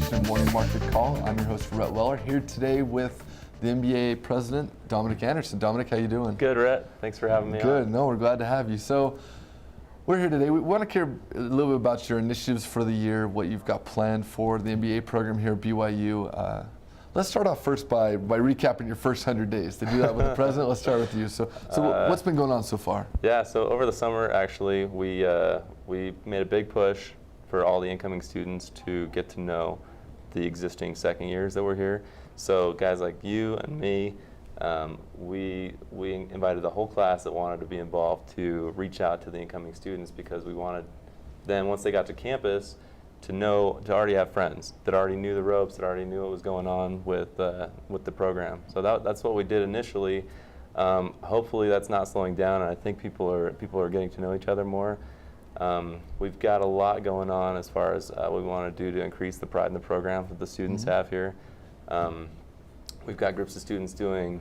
edition of Morning Market Call. I'm your host, Rhett Weller, here today with the MBA president, Dominic Anderson. Dominic, how you doing? Good, Rhett. Thanks for having me on. Good. No, we're glad to have you. So we're here today. We want to hear a little bit about your initiatives for the year, what you've got planned for the MBA program here at BYU. Let's start off first by recapping your first 100 days. To do that with the president, let's start with you. So what's been going on so far? Yeah, so over the summer, actually, we made a big push for all the incoming students to get to know the existing second years that were here. So guys like you and me, we invited the whole class that wanted to be involved to reach out to the incoming students, because we wanted then, once they got to campus, to already have friends that already knew the ropes, that already knew what was going on with the program. So that's what we did initially. Hopefully that's not slowing down, and I think people are getting to know each other more. We've got a lot going on as far as what we want to do to increase the pride in the program that the students have here. We've got groups of students trying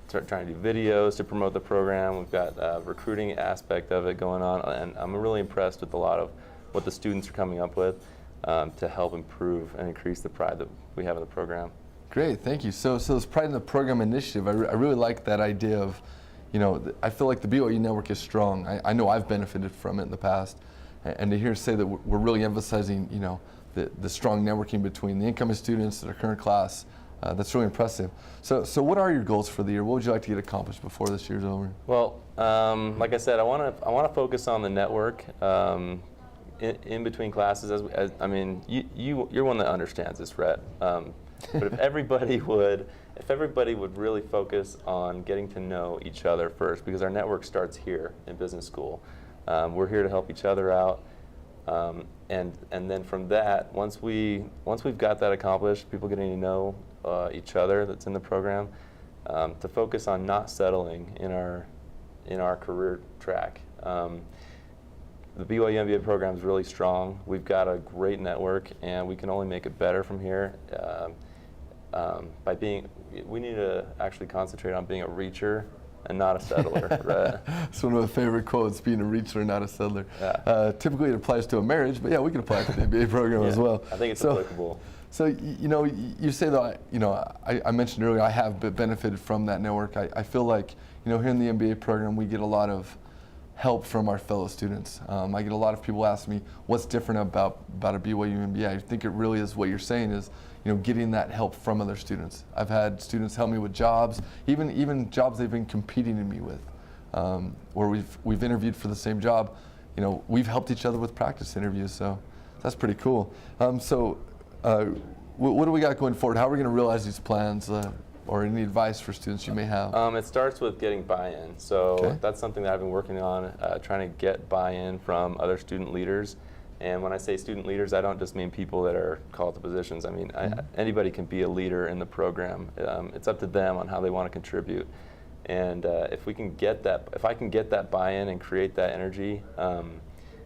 to do videos to promote the program. We've got a recruiting aspect of it going on, and I'm really impressed with a lot of what the students are coming up with to help improve and increase the pride that we have in the program. Great, thank you. So this Pride in the Program initiative, I really like that idea of, I feel like the BYU network is strong. I know I've benefited from it in the past, and to hear say that we're really emphasizing, the strong networking between the incoming students and our current class, that's really impressive. So what are your goals for the year? What would you like to get accomplished before this year's over? Well, like I said, I want to focus on the network in between classes. I mean, you're one that understands this, Rhett. But if everybody would really focus on getting to know each other first, because our network starts here in business school. We're here to help each other out, and then from that, once we've got that accomplished, people getting to know each other that's in the program, to focus on not settling in our career track. The BYU MBA program is really strong. We've got a great network, and we can only make it better from here. We need to actually concentrate on being a reacher and not a settler. Right? It's one of my favorite quotes, being a reacher and not a settler. Yeah. Typically it applies to a marriage, but yeah, we can apply it to the MBA program as well. I think it's applicable. So, you say that, I mentioned earlier, I have benefited from that network. I feel like, here in the MBA program, we get a lot of help from our fellow students. I get a lot of people ask me, what's different about a BYU MBA? I think it really is what you're saying is, getting that help from other students. I've had students help me with jobs, even jobs they've been competing in me with, where we've interviewed for the same job. We've helped each other with practice interviews, so that's pretty cool. What do we got going forward? How are we going to realize these plans, or any advice for students you may have? It starts with getting buy-in. So that's something that I've been working on, trying to get buy-in from other student leaders. And when I say student leaders, I don't just mean people that are called to positions. I mean, anybody can be a leader in the program. It's up to them on how they want to contribute. And if I can get that buy-in and create that energy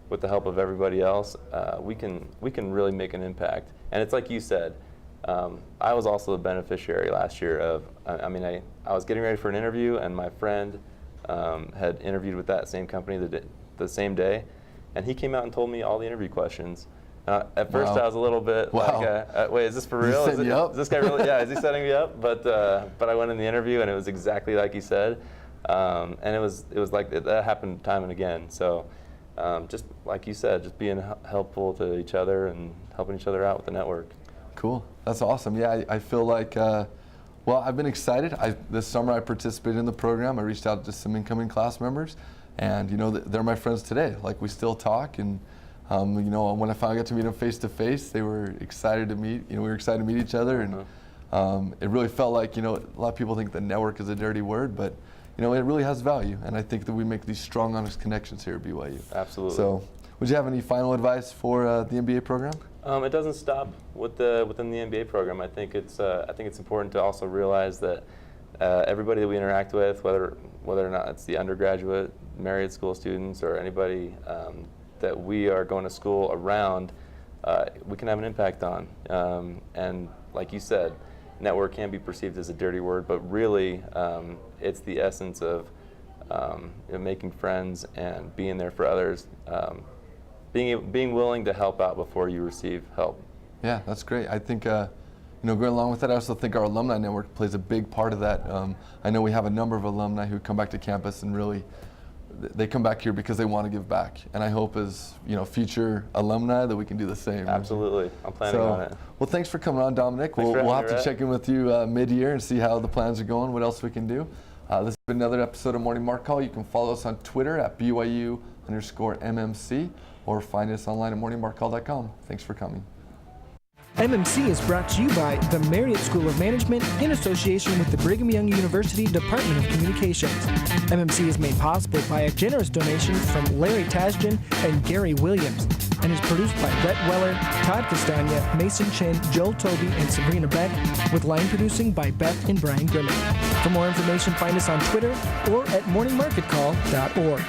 with the help of everybody else, we can really make an impact. And it's like you said, I was also the beneficiary last year of, I was getting ready for an interview, and my friend had interviewed with that same company the same day, and he came out and told me all the interview questions. At first I was a little bit like, wait, is this for real? Is this guy really, is he setting me up? But I went in the interview, and it was exactly like he said. And it was like that happened time and again. So just like you said, just being helpful to each other and helping each other out with the network. Cool. That's awesome. Yeah, I feel like, I've been excited. This summer I participated in the program. I reached out to some incoming class members, and they're my friends today. Like, we still talk, and when I finally got to meet them face to face, they were excited to meet. We were excited to meet each other, and it really felt like, a lot of people think that network is a dirty word, but it really has value, and I think that we make these strong, honest connections here at BYU. Absolutely. So, would you have any final advice for the MBA program? It doesn't stop within the MBA program. I think it's important to also realize that everybody that we interact with, whether or not it's the undergraduate, MARRIOTT school students, or anybody that we are going to school around, we can have an impact on. And like you said, network can be perceived as a dirty word, but really it's the essence of making friends and being there for others, being willing to help out before you receive help. Yeah, that's great. I think, you know, going along with that, I also think our alumni network plays a big part of that. I know we have a number of alumni who come back to campus and really, they come back here because they want to give back. And I hope as, you know, future alumni that we can do the same. Absolutely. I'm planning on it. Well, thanks for coming on, Dominic. Thanks We'll have for to check in with you mid-year and see how the plans are going, what else we can do. This has been another episode of Morning Mark Call. You can follow us on Twitter at BYU_MMC or find us online at morningmarkcall.com. Thanks for coming. MMC is brought to you by the Marriott School of Management in association with the Brigham Young University Department of Communications. MMC is made possible by a generous donation from Larry TASHJIAN and Gary Williams and is produced by Rhett Weller, Todd Castagna, Mason Chin, Joel Toby, and Sabrina Beck, with line producing by Beth and Brian Grimmick. For more information, find us on Twitter or at morningmarketcall.org.